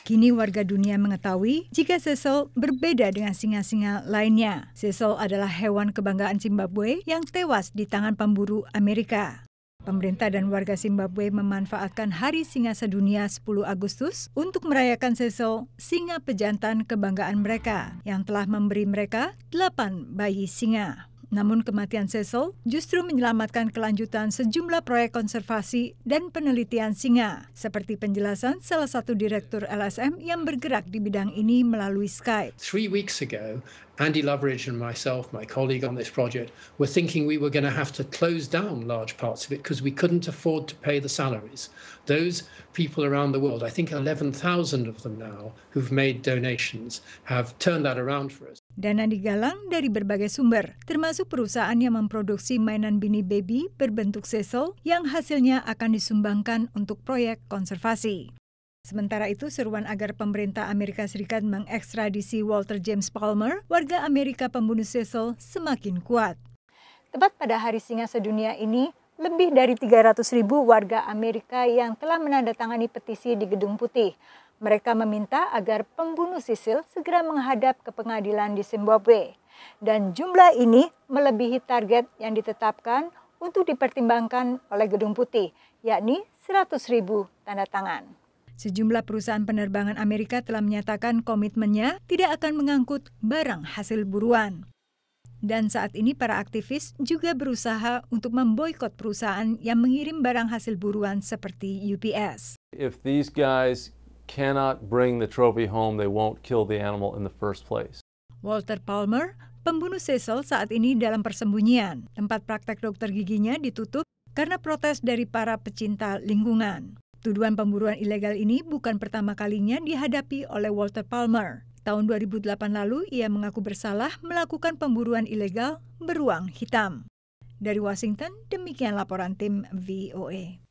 Kini warga dunia mengetahui jika Cecil berbeda dengan singa-singa lainnya. Cecil adalah hewan kebanggaan Zimbabwe yang tewas di tangan pemburu Amerika. Pemerintah dan warga Zimbabwe memanfaatkan Hari Singa Sedunia 10 Agustus untuk merayakan Cecil, singa pejantan kebanggaan mereka, yang telah memberi mereka 8 bayi singa. Namun kematian Cecil justru menyelamatkan kelanjutan sejumlah proyek konservasi dan penelitian singa, seperti penjelasan salah satu direktur LSM yang bergerak di bidang ini melalui Skype. 3 weeks ago, Andy Loveridge and myself, my colleague on this project, were thinking we were going to have to close down large parts of it because we couldn't afford to pay the salaries. Those people around the world, I think 11,000 of them now, who've made donations, have turned that around for us. Dana digalang dari berbagai sumber, termasuk perusahaan yang memproduksi mainan Beanie Baby berbentuk Cecil yang hasilnya akan disumbangkan untuk proyek konservasi. Sementara itu, seruan agar pemerintah Amerika Serikat mengekstradisi Walter James Palmer, warga Amerika pembunuh Cecil, semakin kuat. Tepat pada Hari Singa Sedunia ini, lebih dari 300.000 warga Amerika yang telah menandatangani petisi di Gedung Putih. Mereka meminta agar pembunuh Cecil segera menghadap ke pengadilan di Zimbabwe. Dan jumlah ini melebihi target yang ditetapkan untuk dipertimbangkan oleh Gedung Putih, yakni 100.000 tanda tangan. Sejumlah perusahaan penerbangan Amerika telah menyatakan komitmennya tidak akan mengangkut barang hasil buruan. Dan saat ini para aktivis juga berusaha untuk memboikot perusahaan yang mengirim barang hasil buruan seperti UPS. If these guys cannot bring the trophy home, they won't kill the animal in the first place. Walter Palmer, pembunuh Cecil, saat ini dalam persembunyian. Tempat praktek dokter giginya ditutup karena protes dari para pecinta lingkungan. Tuduhan pemburuan ilegal ini bukan pertama kalinya dihadapi oleh Walter Palmer. Tahun 2008 lalu, ia mengaku bersalah melakukan pemburuan ilegal beruang hitam. Dari Washington, demikian laporan tim VOA.